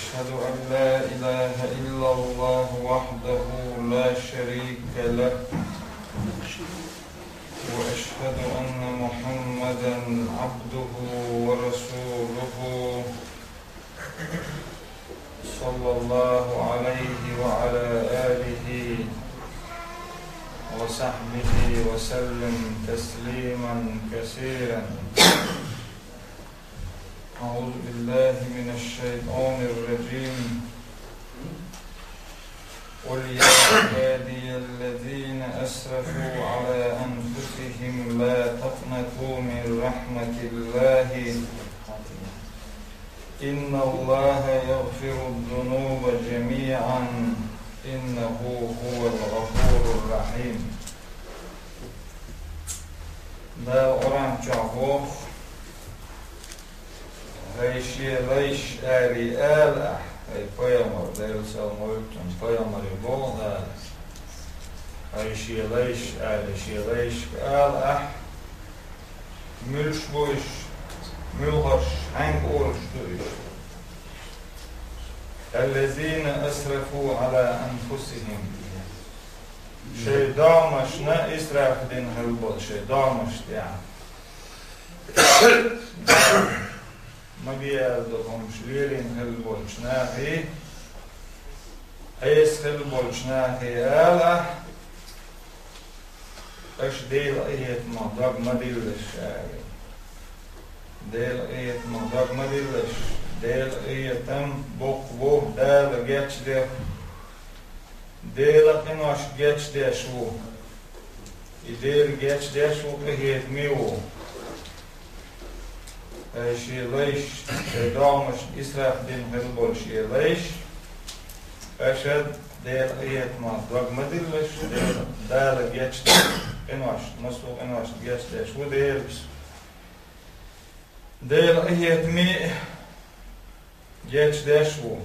أشهد أن لا إله إلا الله وحده لا شريك له وأشهد أن محمدا عبده ورسوله صلى الله عليه وعلى آله وصحبه وسلم تسليما كثيرا. أعوذ بالله من الشيطان الرجيم. قل يا عبادي الذين أسرفوا على أنفسهم لا تقنطوا من رحمة الله إن الله يغفر الذنوب جميعا إنه هو الغفور الرحيم. Da oran çavuk Reishielish Ali Allah, ay pojamor, del salmolton, pojamor je Boga, Reishielish Ali, Shielish Allah, Milshbush, Milhosh, Hangorshtush, الذين أسرفوا على أنفسهم. شيء دامشنا إسراف دين هالبول شيء دامشت يعني. ما بيادهم شليرين هالبولشناهي ايس هالبولشناهي آله اش ديل ايت مهدق مدلش ديل ايت مهدق مدلش ديل ايتم بوق دال جاتش ده ديل قناش جاتش ده شو يدير جاتش ده شو كهيت ميو شيليش دامش إسراف دين هالبول شيليش أشد ديل إيت ما ضرب مدلش دال جاتش إناش مسلوق إناش جاتش شو ديل إيت مي جاتش شو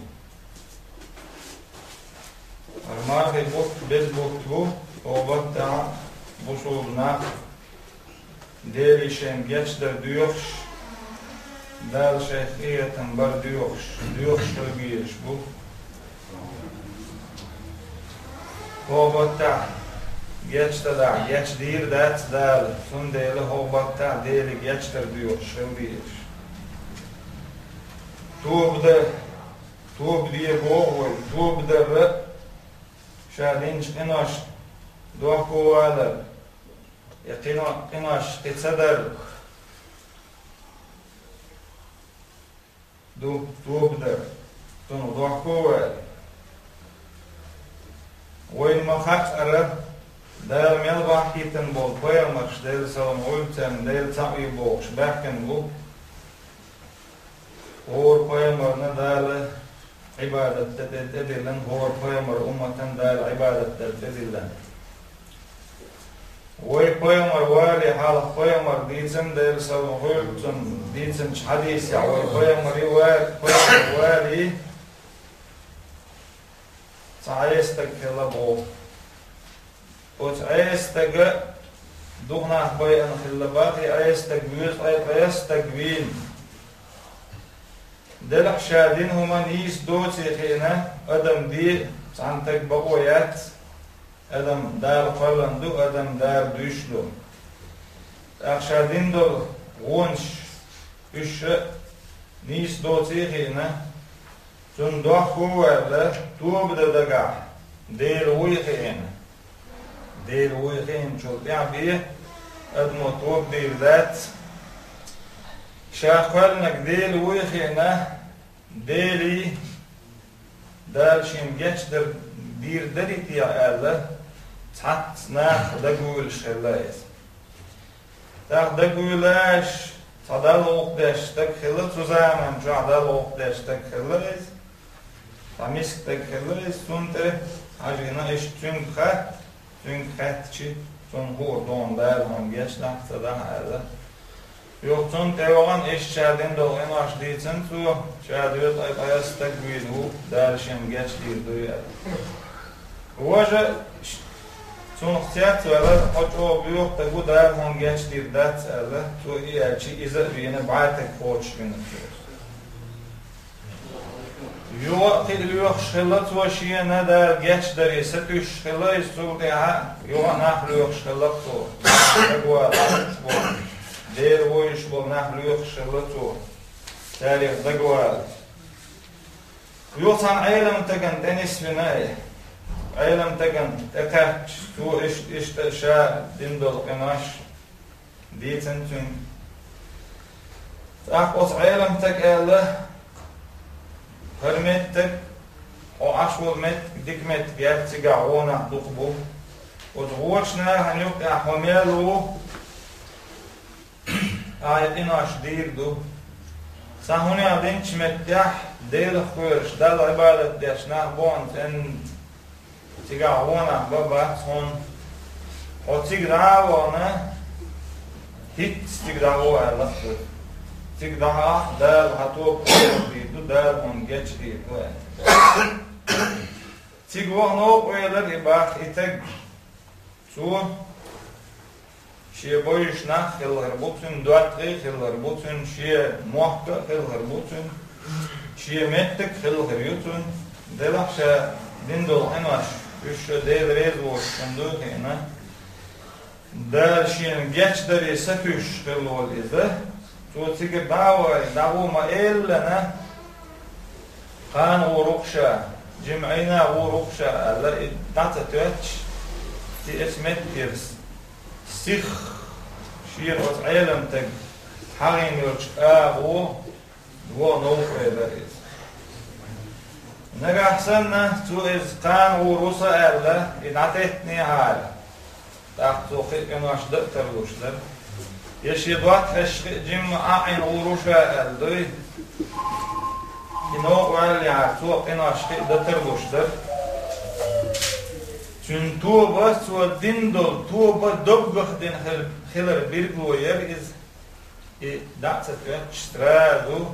الماخي بوك بو وبتاع بوشولنا ديل شين جاتش ديوخش دال شيخية بر ديوخش البيش بو هو بطع جيتش تدع جيتش دير دات دال سن ديله هو بطع ديل جيتش تر ديوخش البيش توب دي بوغوي توب در شادينش قناش دوحكو والر قناش قتصدر توبدر تنو ضحكوه وين ما خطر دال ميلبح كيتن بول بيامرش دال سلام قلتن دال تعوي بوكش بحكن بو هور بيامرنا دال عبادة تدلن هور بيامر أمتن دال عبادة تدلن وي بيامر والي حال بيامر ديتن دال سلام قلتن ديتن حديث يعوي بيامر والي تعيستك خلبو وتعيستك دغنا بيان خلباتي عيستك بيوت عيستك بين دلح شادين هما نيس دوتي خينا أدم دي عنتك بقويات أدم دار قلندو أدم دار دوشلو أخشادين دول غونش إش نيس دوتي خينا زن دوحكو ولا توب دقع دير ويخين شو بيعبيه أدمو توب دير ذات شاقلنك دير ويخينا ديري دار شين جيش دير دريتي يا الله تحت ناخ دقول شلايس تاخ دقولاش تعدل وقداش تكخلت وزامن جو عدل وقداش تكخلت تمسك تكخلت سنت عجينا إيش تنخت چی تون هور دون دار هم گیش نخت ده هذا yok tun teoğan eş çadin doğan açdıysan tu çadiyot ayastak büyüdü derşem geç dirdi ya. Vaja tun ihtiyat vela o büyük de bu dar han geç dirdat ala tu iyaçi izah yine baatek koç binir. Yok yok şıllat ve şiye ne der geç der ise tüş şıllat istu ya yok nahlu yok şıllat o. Agua bu. Der o iş bu nahlu yok şıllat o. Tarih dagwa. Yok san aylem tagan tenis binay. Aylem tagan takaç tu işte şa dindol qanaş. Diyeten tüm. Akos aylem takalla hürmettik o aşvul met dikmet gerçi ona duqbu o doğuşna hanyok ahmelu ayetin aş dirdu sahuni adin çmettah del khurş dal ibadet deşna bont en tiga ona baba son o tigra ona hit tigra o Allah Tik daha dal hatop du dal on geçti bu. Tik no oylar ibah itek su şi boyuşna xillar butun duatri xillar butun şi muhka xillar butun şi mettek xillar yutun delahşa dindol anaş üç del rez o şundu hena dal şin geç deri satüş xilol izde تو تيجي دعوة ما إلا قان ورقشة جمعنا ورقشة الله دعت توتش تي اسمت تيرس سيخ شير وتعلم تج حين يرش أبو دو نوف إدريس نجا حسنا تو إز قان ورقشة الله إنعتتني حال تأخذ خير أشدق تروشلر يشيدوات جم عين وروشة الدوي إنه قال يعرفوا إن أشخي دتربوش در چون تو بس و دين دل تو با دبخ دين خلر بيرجوير إز دعت تشترادو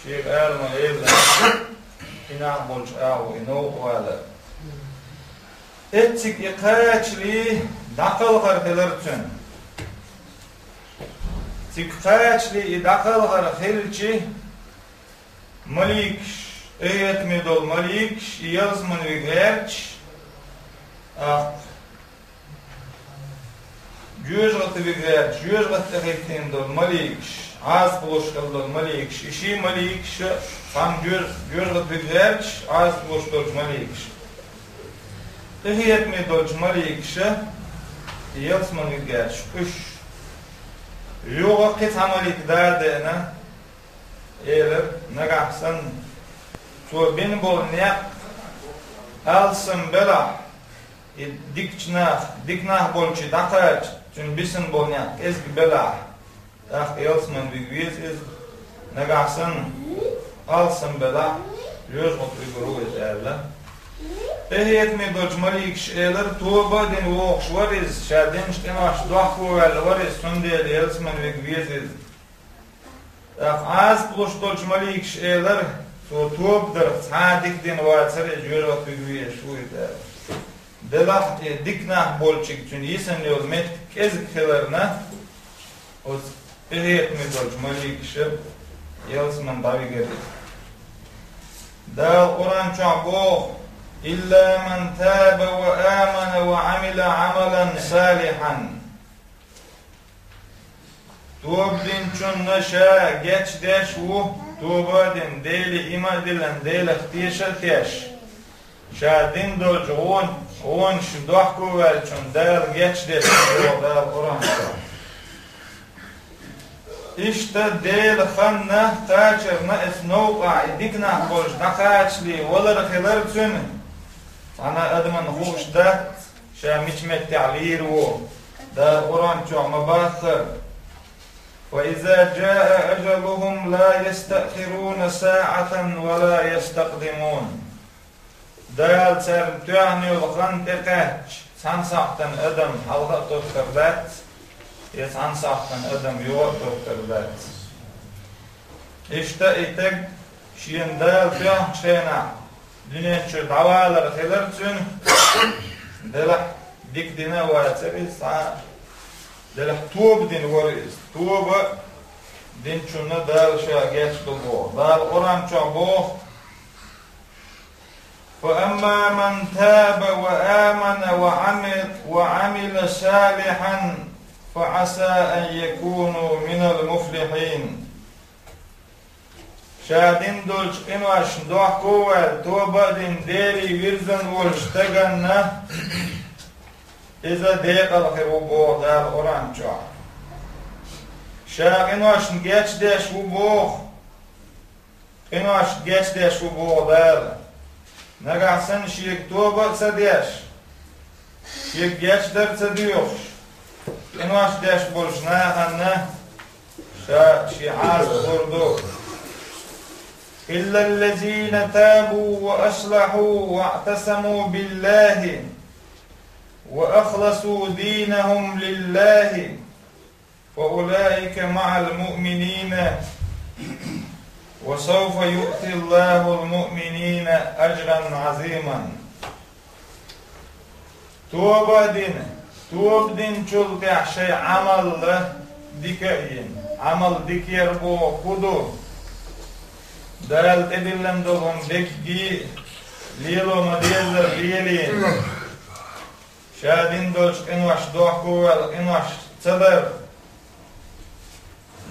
شيء قال ما إلا إن أقبلش أو إنه قال إتك يقاش لي دقل خلرتن تكفاشلي دخل على خيرتي مليك ايت ميدول مليك يزمن ويغيرش جوجرت ويغيرش جوجرت تخيتين دول مليك عاز بوش دول مليك شي مليك فام جوجرت ويغيرش عاز بوش دول مليك ايت ميدول مليك يزمن ويغيرش Yoga qit hamalik dardena eler nagahsan so bin bol niyak alsın bela diknah bolchi daqach çün bisin bol niyak ezgi bela yalsman bigviz ez nagahsan alsın bela yoz otriguru ezerla ehiyet mi dojmalik şeyler tuğba din voğuş var iz şadin iştemaş duahu vel var iz sundiyel yalsman ve gviyeziz az buluş dojmalik şeyler tuğubdır sadik din vatsar ejürat ve gviyez şuyda delah diknah bolçik çün yisen yol met kezik helerna o ehiyet mi dojmalik şey yalsman davi gerdi da oran çabu إلا من تاب وآمن وعمل عملا صالحا توب دين چون نشا geç deş u توبا دين ديل إما دلن ديل اختيش تيش شا دين دول جون شدوح كوال چون دل geç deş u دل قرآن İşte değil xanna kaçırna esnouqa dikna boş naqaçli olar xelar çün ana adamın hoşda şamiçmet ta'lir o da Kur'an çoğma basır ve iza jaa ajaluhum la yasta'khirun sa'atan ve la yastaqdimun dal ser tuani xan tekaç sansaqtan adam halqa toktardat sansaqtan adam yo'q toktardat işte itek şiyendal tuançena Dünençü davalar xeler çün delah dik dine vaatsebiz delah tuğb din variz tuğb din çünne dal şa geç dolgo dal oran ço bo فأما من تاب وآمن وعمل صالحا فعسى أن يكونوا من المفلحين. شادين دولش إنواش دوح قوة توبة دين ديري ويرزن والشتغن إذا ديق الخروبو دار أورانجا شاق إنواش نجيش ديش وبوخ إنواش جيش ديش وبوخ دار نقعسن شيك توبة سديش شيك جيش در سديوش إنواش ديش بولشنا أنه شعاز بردو إلا الذين تابوا وأصلحوا واعتصموا بالله وأخلصوا دينهم لله فأولئك مع المؤمنين وسوف يؤتي الله المؤمنين أجرا عظيما. توب دين شلت شيء عمل ديكين عمل ديكير بو خدو دال تدلن دوهم دكي ليلو مديزر ليلين شادين دولش إنواش دوحكو إنواش صدر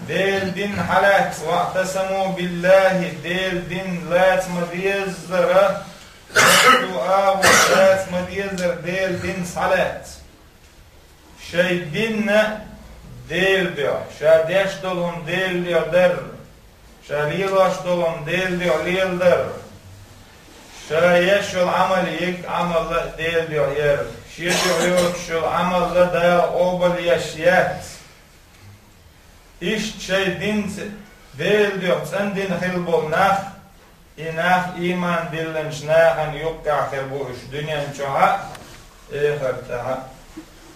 ديل دين حلات واعتصموا بالله ديل دين لات مديزر دعاء لات مديزر ديل دين صلات شي دين ديل بيو شاديش دولهم ديل بيو در شاليلاش دولهم ديل بيو ليل در شايش العمل يك عمل ديل بيو ير شيء شو عمل دا أوبل يشيات إيش شيء دين ديل بيو سندين خلبو ناخ إناخ إيمان دلنش ناخن يقع خربوش دنيا نشوها إخر تها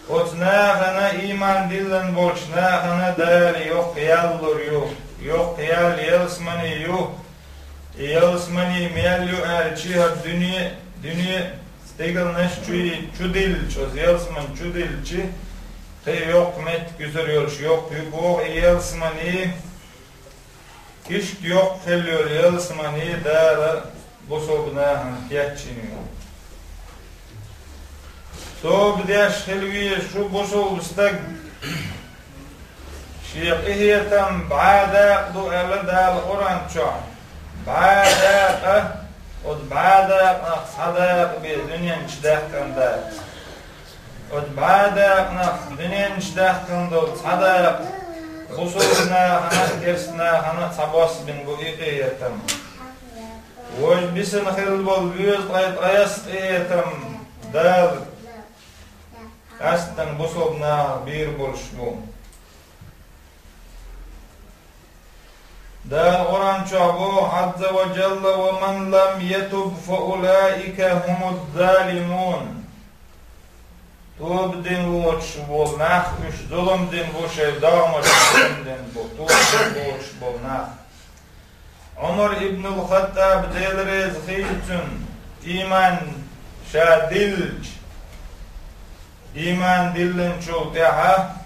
وتناخنا إيمان دلن بولش ناخنا دال يوق يالور يوق يال يلسمني يلسمني مياليو أرشيها دنيا Stegel neşçi çudil çöz yelsman çudilçi te yok met güzel yolş yok bu yelsmani iş yok helyor yelsmani da bu sobna haniyetçini sob deş helviye şu bu sobstak şiqiyetem ba'da du elda Kur'an ço ba'da وبعد صدق بالدنيا نشدح كندا وبعد الدنيا نشدح كندا صدق خصوصنا هنا كرسنا هنا صباس بن بوئيتم وبسن خير البلوز طيب أيس إيتم دار أستن بصوبنا بير بولشبو دار قرآن شعبه عز وجل ومن لم يتب فأولئك هم الظالمون توب دين وش بول ناخ وش ظلم دين وش دام وش ظلم دين بول توب دين وش بول ناخ عمر ابن الخطاب ديلريز خيلتن إيمان شادلج إيمان دلن شوتها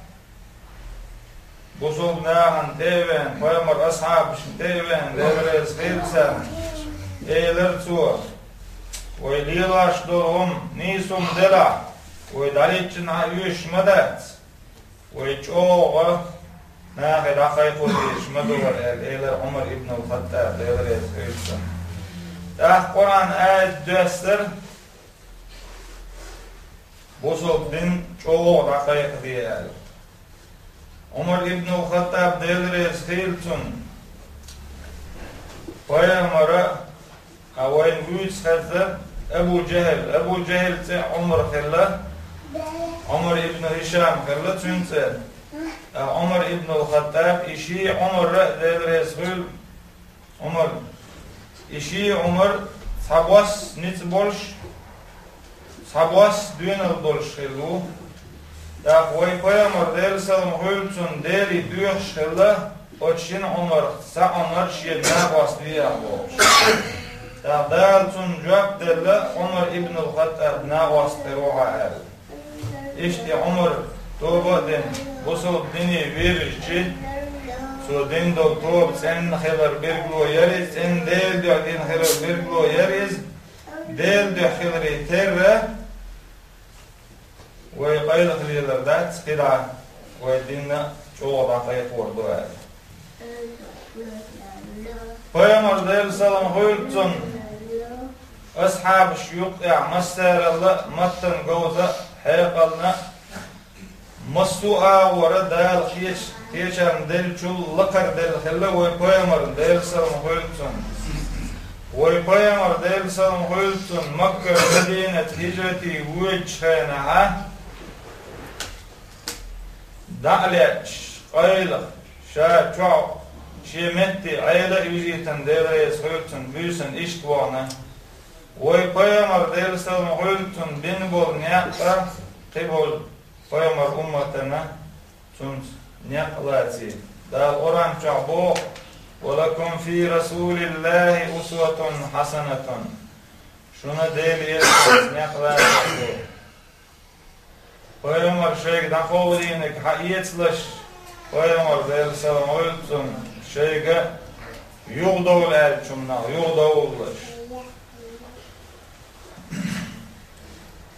بصوبناهن تيوين ويمر أصحاب تيوين ديريز خيلسان إيلرتوا ويليلاش دورهم نيسوم دلا ويداليتشن عيوش مدات ويجوغ ناخي رخيقو ديش مدور إيلر عمر ابن الخطاب ديريز خيلسان تحت قرآن آية جسر بصوب دين جوغ رخيق ديال عمر ابن الخطاب ديلريز خيلتون ويامر اوين بويس خزر ابو جهل تي عمر خلا عمر ابن هشام خلا تنسى عمر ابن الخطاب اشي عمر ديلريز خيل عمر اشي عمر صباس نيت بولش صباس دين البولش خلو Da koy koyamor der salım hülsün deri düş hella oçin onlar sa onlar şiyna basliya boş da dalsun cevap derle Umar ibn al-Khattab na wastiruha al işte Umar tobaden busul dini verişçi so din doktor sen haber berglo yeriz sen del din haber berglo yeriz del dökhilri terre ve qaylıqlılar da çıkıra ve dinle çoğu da kayıp oldu. Peygamber deyil salam koyulsun ashab şuyuk masarallah mattan gavza hayqalna masu'a vara dal hiç teçan del çul lakar del khalla ve peygamber deyil salam koyulsun ve peygamber deyil salam koyulsun Mekke Medine hicreti vüchana da'let qaylıq şa çoğu Şemetti ayla ücreten devre soyutun büyüsün iş kuvana. Ve peygamber deyil salam koyultun bin bol niyakta qibol peygamber ummatına sunt niyaklati. Dal oran çabu ve lakum fi rasulillahi uswatun hasanatun. Şuna deyil yelsiz niyaklati. Peygamber şeyh da kovdinik haiyetlaş. Peygamber deyil salam koyultun şeyge yuğdavul elçumna, yuğdavullaş.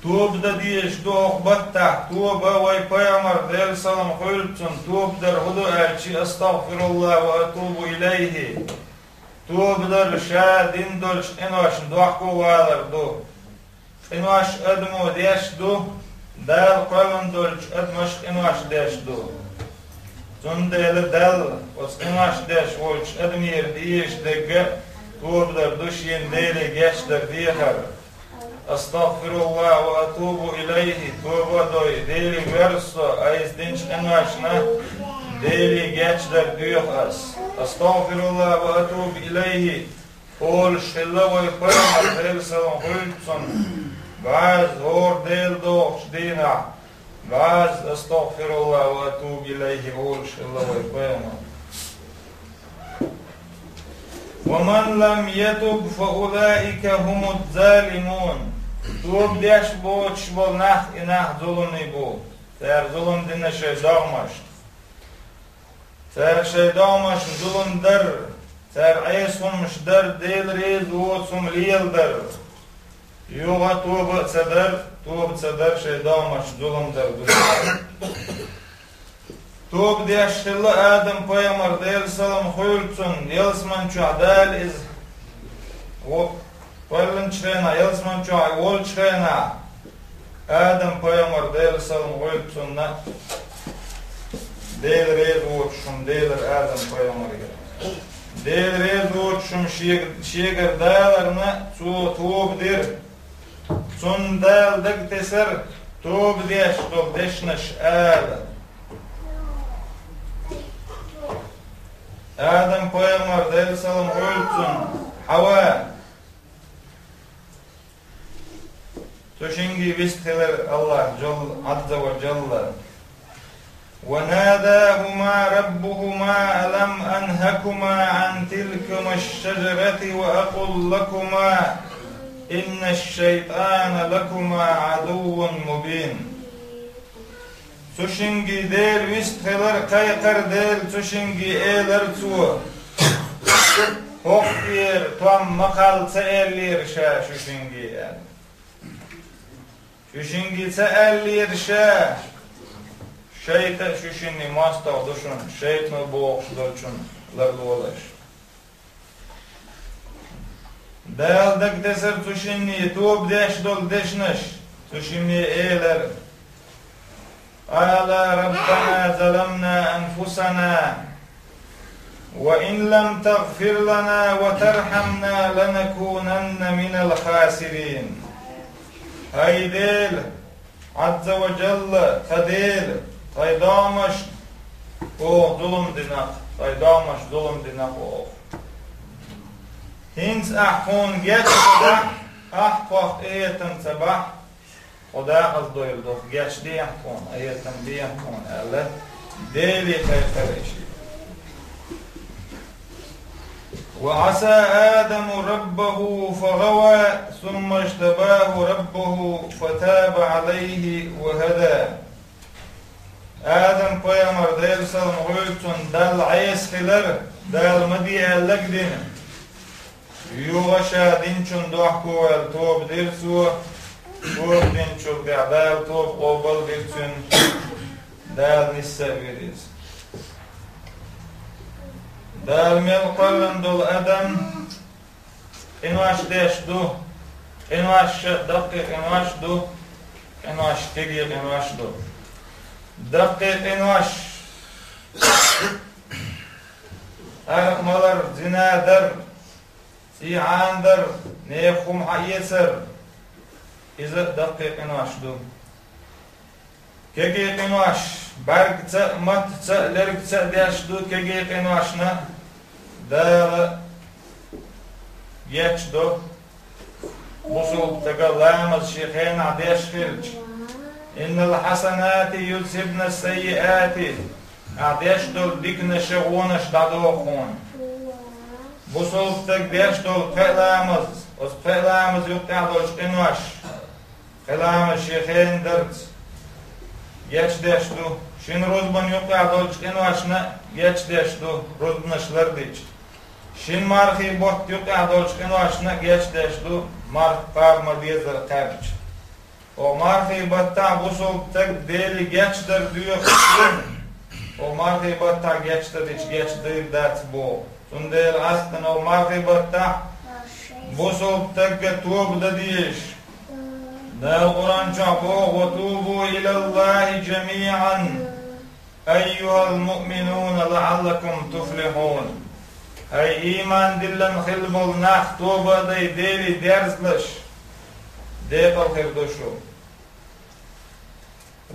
Tuğbda diyeş doğuk batta, tuğba ve peygamber deyil salam koyulsun, tuğbdar hudu elçi estağfirullah ve atubu ileyhi. Tuğbdar şa din dolş enoş duakku valar du. Enoş admu deş du, dal koyun dolş admoş enoş deş du. Zondele dal, os enoş deş olş admir diyeş degge, tuğbdar duşyen deli geçler diyekar. Estağfirullah ve atubu ileyhi. Tuğba doy deli verso ayız dinç enoşna deli geçler diyekaz. Estağfirullah ve atubu ileyhi. Ol şilla ve peygamber deyil salam koyulsun. Gaz hor deyil doğuş dina. Gaz estağfirullah ve atubu ileyhi. Ol şilla ve peygamber. وَمَنْ لَمْ يَتُبْ فَأُولَٰئِكَ هُمُ الظَّالِمُونَ. Tuğub deş bu çbol nah inah zulümni bu. Ter zulüm dinle şey dağmaş. Ter şey dağmaş zulümdir. Ter aysunmuşdur değil riz uğutsum liyildir. Yuğa tuğub tsedir şey dağmaş zulümdir. Tuğub deş şilli Adam peygamber deyil salam koyulsun. Yelsman çu'dal iz Vallan çrena, yelsman çu'a vol çrena. Adam peygamber deyil salam koyulsun na deyil rez uğutşum, deyil Adam peygamber. Deyil rez uğutşum şeger dağlarına tuğub dir. Sun dağıldık teser tuğub deş tuğub deşniş Adam. Adam peygamber deyil salam koyulsun. Hava Tuşingi vistiler Allah Azza ve Celle. وَنَادَاهُمَا رَبُّهُمَا أَلَمْ أَنْهَكُمَا عَنْ تِلْكُمَا الشَّجَرَةِ وَأَقُلْ لَكُمَا إِنَّ الشَّيْطَانَ لَكُمَا عَدُوٌ مُبِينٌ. Tuşingi değil vistiler kaykar değil tuşingi eyler tuğu. Hok yer tam makalsa erlir şa şuşingi yani. Şuşingi se erlir şa. Şeyta şuşingi mastav duşun. Şeytme boğuş dolçun. Lardu olaş. Dayaldak deser tuşingi tuğub deş dol deşneş. Tuşingi eyler. Ala Rabbana zalamna anfusana. وَإِنْ لَمْ تَغْفِرْ لَنَا وَتَرْحَمْنَا لَنَكُونَنَّ مِنَ الْخَاسِرِينَ. Haydel Azza ve Celle tadel taydamaş o zulüm dinak taydamaş zulüm dinak o hins ahfun geçti ahfaq eyetin sabah Oda az doyuldu geçti ahfun eyetin bir ahfun Allah deli kayfar وعسى آدم ربه فغوى ثم اجتباه ربه فتاب عليه وهدى. Adam peygamber deyil salam koyulsun dal ayeshiler dal madiye lagdin يوغشا دينشون دوحكو التوب ديرسو توب دينشول قعدال توب قوبل ديرسون دال نسا بيريز دال ملقلن دول أدم إنواش ديش دو إنواش دقيق إنواش دو إنواش تقيق إنواش دو دقيق إنواش أرق ملر زنادر سيعاندر نيخم حيسر إذا دقيق إنواش دو كيقيق إنواش برق تسأ مت تسأ لرق تسأ ديش دو كيقيق إنواشنا دال يتش دو بصوب تقلامز شيخين عديش خلج إن الحسنات يذهبن السيئات عديش دول ديكنا شغونش دادوخون بصوب تقديش دول قلامز وز قلامز يقع دولش قنوش قلامز شيخين درت يتش ديش دو شين روزبان يقع دولش قنوشنا يتش ديش دو روزبنش لرديش شين مارخي بوت يقع دولش قنوشنا يتش ديش دو مارخ قاب مديزر قابج o marhi batta busol tek deli geçtir diyor. O marhi batta geçtir hiç geçtir dat bu. Tundel aslan o marhi batta busol tek tuğb da diyiş. Da Kur'an çabu ve tubu ilallahi cemi'an eyyuhal mu'minun la'allakum tuflihun. Hay iman dillen khilbul nah tuğba da deli dersliş. Dekal hirduşu.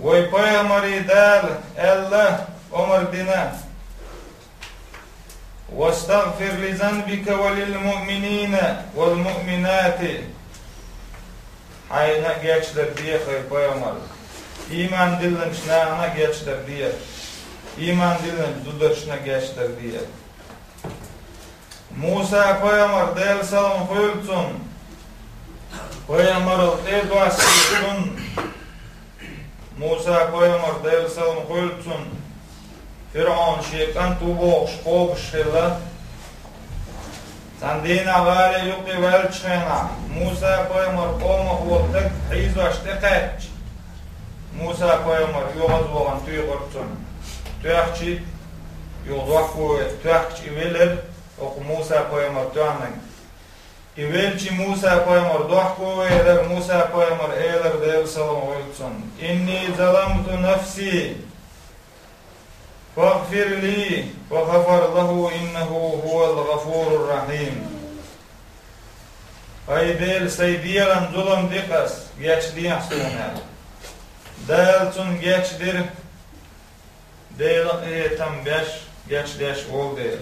ويبايمري دال الله عمر دينا واستغفر لذنبك وللمؤمنين والمؤمنات حينا geçler diye haypayamar iman dillen şnana geçler diye iman dillen dudurşna geçler diye Musa payamar del salam koyulsun payamar edvasun Musa koyamar del salam koyulsun Firavun şeytan tuboğuş koğuş hilla Sandina gale yuqi velçhena Musa koyamar koma huoltek hizuaş teqetç Musa koyamar yoğaz boğan tüyğurtsun tüyaqçı yoğduaq koy tüyaqçı velir oku Musa koyamar tüyağının İvelçi Musa koyamar doh koyeder Musa koyamar eyler del salam koyulsun İnni zalamtu nefsi faghfir li ve ghafar lahu innehu huvel gafurur rahim Ay del saydiyelan zulüm dikas geçdiğin sonra Deltun geçdir del tam beş geçdeş ol del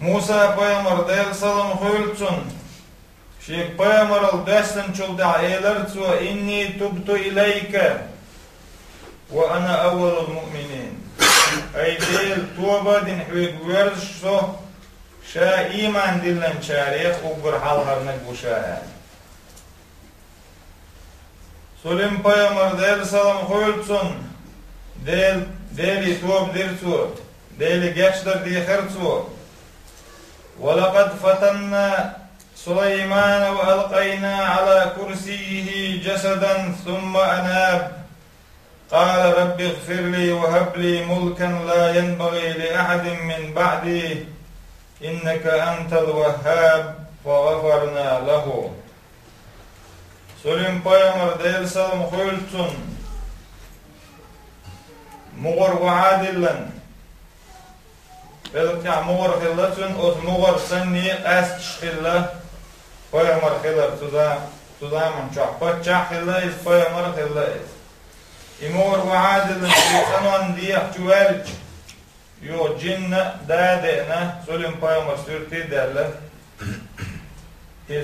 Musa payamar del salam koyulsun. Şeyh payamar al destin çulda eylertu inni tubtu ileyke ve ana evvelul mu'minin. Ay del tuğba din hüvek verşso şa iman dillen çariyek ugur halharnak bu şa. Solim payamar del salam koyulsun. Deli tuğb dirtu. Deli geçler diye khertu. ولقد فتنا سليمان وألقينا على كرسيه جسدا ثم أناب قال رب اغفر لي وهب لي ملكا لا ينبغي لأحد من بعدي إنك أنت الوهاب فغفرنا له سليم بايمر ديل سلام خلتون مغر وعادلا Belki mağar khillatun o mağar sanni qast khilla payamar khillar tuzaman çappa çakhilla is payamar khilla is imor vaadil sanan diye tuvalj yo jinna dadena solim payamar sürti derler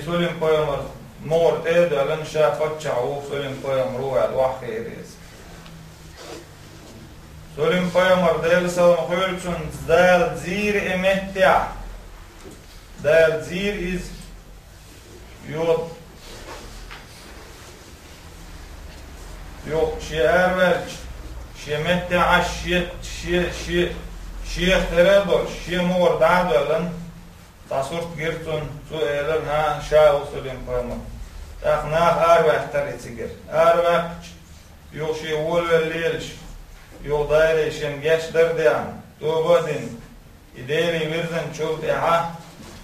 solim payamar mağar tederlen şafat çavu solim payamar ruad wahkhiris Solim payamar del salam koyulsun dal zir emettia. Dal zir is yok şiarverç şemettia aşyet şi teredol şi mor dadolun تصورت جرتون سؤالن ها شاو سليم قام أخنا أروح تريتجر أروح يوشي ولا ليلش يو دايري شن جاش درديان توبدين إداري ورزن شوت إعاه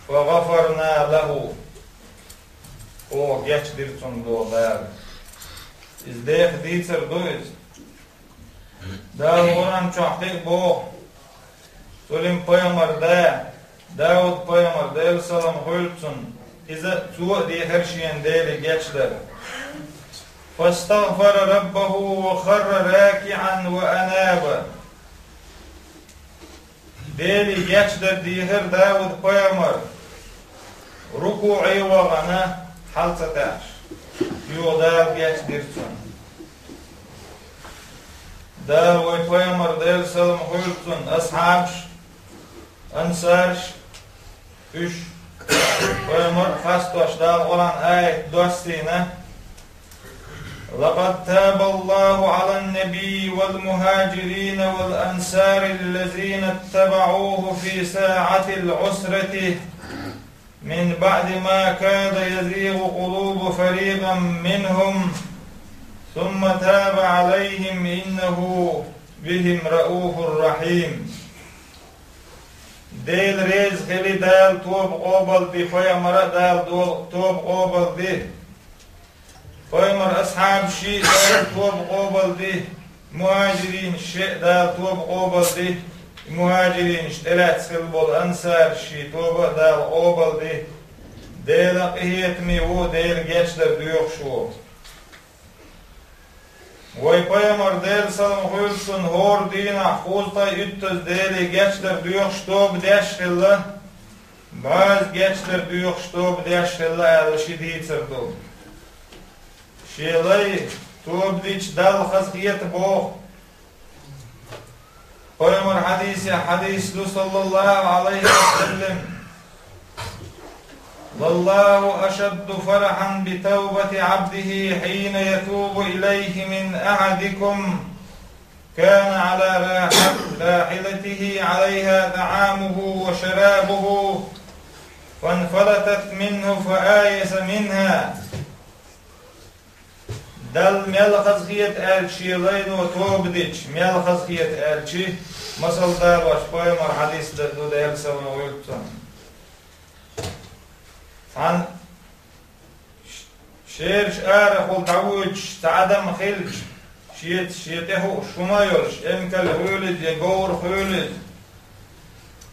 فغفرنا له او جاش درتون دو داير إزديخ ديتر دويز دا هوران تحقيق بو سليم قيمر داود قيمر دايل سلام خلتون إذا سوء دي هرشين دايل جاشدر فاستغفر ربه وخر راكعا وأناب دايل جاشدر دي هر داود قيمر ركوعي وغنا حالتاش يو دايل جاشدرتون دا ويقيمر دايل سلام خلتون أصحابش أنصارش إيش ويمر خاصة أشدار قرآن آية دوستينا لقد تاب الله على النبي والمهاجرين والأنصار الذين اتبعوه في ساعة العسرة من بعد ما كاد يزيغ قلوب فريق منهم ثم تاب عليهم إنه بهم رؤوف رحيم ديل ريز خلي دال توب قوبل دي فيمر دال توب قوبل دي فيمر أصحاب شيء دال توب قوبل دي مهاجرين شيء دال توب قوبل دي مهاجرين اشتلات سلبول أنصار شيء توب دال قوبل دي ديل قهيت ميو ديل جاشدر ديوخ شو ويقيمر ديل سلام خلصن هور دينا خولتا يتز ديلي جاشدر ديوخ شتوب داشخلا باز جاشدر ديوخ شتوب داشخلا على شديد سردوب شيلي توب ديش دال خزقيت بوخ قيمر حديث صلى الله عليه وسلم والله أشد فرحا بتوبة عبده حين يتوب إليه من أحدكم كان على راحلته عليها طعامه وشرابه فانفلتت منه فآيس منها دل ميلخز خيت آلشي لينو توب ديش ميلخز خيت آلشي مسل دار واشبايمر حديث دو ديل سونا ويلتون عن شيرش آرخ تعوج تعدم خلج شيته شمايلش امكال هولد يغور هولد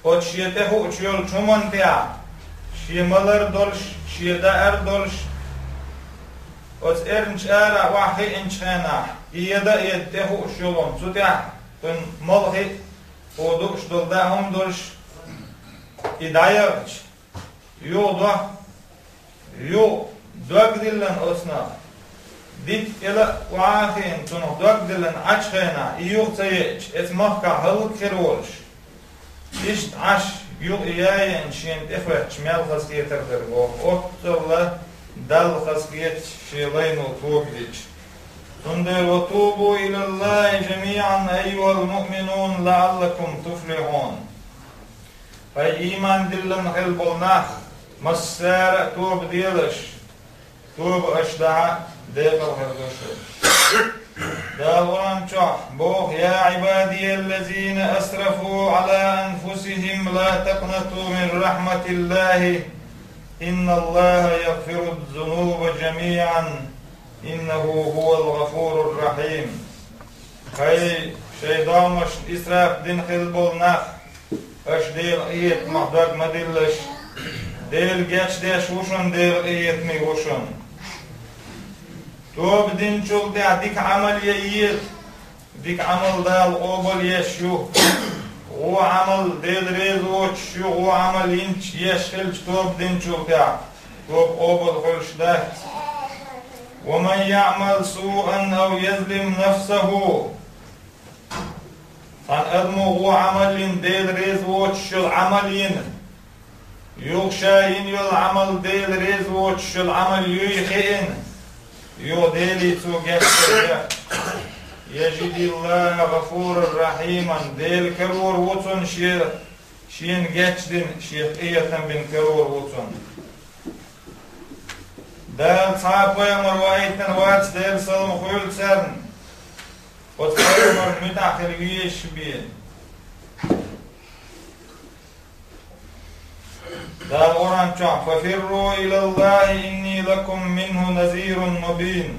قد شيته شيول شمان تيا شيمالر دولش شيدار دولش قد ارنش آرا واحي انشانا يدا يده شيولون سوتيا تن ملخي ودوش دولداهم دولش إدايرش يو دوغ دلن أصنا ديت إلا وعاخين تنو دوغ دلن عشخينا يوغ تيج اتمخكا هلق كرولش إشت عش يوغ إياين شين تفرح شمال خسكية تردرغو أكتر دل خسكية شيلين وطوبلج تندر وطوبوا إلى الله جميعا أيها المؤمنون لعلكم تفلحون فاي إيمان دلن خلبولناخ مسار توب ديلش توب أشدع ديقل هردوشو دالوران چوح بوخ يا عبادي الذين أسرفوا على أنفسهم لا تقنطوا من رحمة الله إن الله يغفر الذنوب جميعا إنه هو الغفور الرحيم خي شيطامش إسراف دين خلبولناخ أشديل إيت محضر مدلش ديل جاش ديش وشن ديل إيت مي وشن توب دين شول دي ديك عمل ييت ديك عمل دال أوبل يشيو هو عمل ديل ريز وشيو هو عمل ينش يشخلش توب دين شول دي توب أوبل خلش ده ومن يعمل سوءا أو يظلم نفسه عن أدمو هو عمل ديل ريز وشيو عملين يغشاين يل عمل ديل ريز وشيو العمل يخين يو ديلي تو جسد يجد الله غفور رحيما ديل كرور وطن شير Şiyen geçdin Şeyh İyeten bin Kerur olsun. Dal sahabeyen rivayeten vaat der salım koyul sen. O sayımır müdahil giyiş bir. Dal oran çok. Fafirru ilallahi inni lakum minhu nazirun mubin.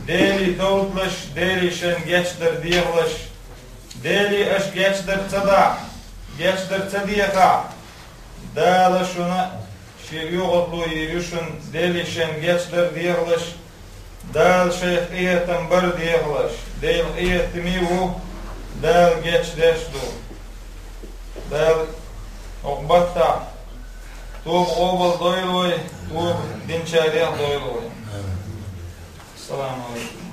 Deli doğutlaş, deli şen geçdir diyelaş. Deli eş geçdir tada. Geçdir tadiyaka. Dal şuna şir yoğutlu yürüyüşün deli şen geçdir diyelaş. Dal şeyh iyetten bir diyelaş. Del iyetimi bu. Dal geçdeşdu. Dal okbatta. Tuğ obal doyloy, tuğ dinçeriyah doyloy. Assalamu alaikum.